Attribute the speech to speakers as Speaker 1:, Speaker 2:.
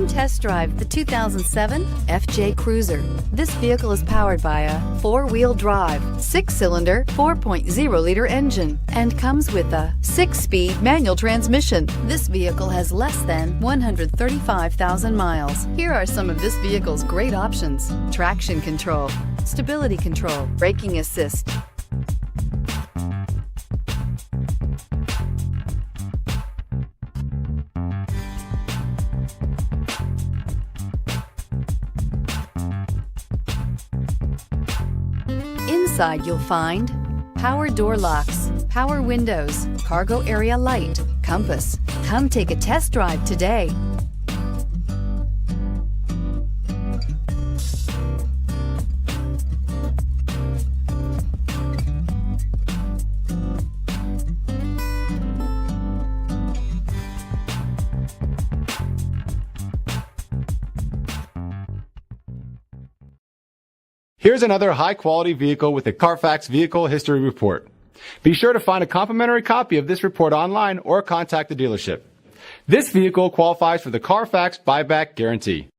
Speaker 1: Come test drive the 2007 FJ Cruiser. This vehicle is powered by a 4-wheel drive, 6-cylinder, 4.0-liter engine and comes with a 6-speed manual transmission. This vehicle has less than 135,000 miles. Here are some of this vehicle's great options: traction control, stability control, braking assist, Inside you'll find power door locks, power windows, cargo area light, compass. Come take a test drive today.
Speaker 2: Here's another high-quality vehicle with a Carfax Vehicle History Report. Be sure to find a complimentary copy of this report online or contact the dealership. This vehicle qualifies for the Carfax Buyback Guarantee.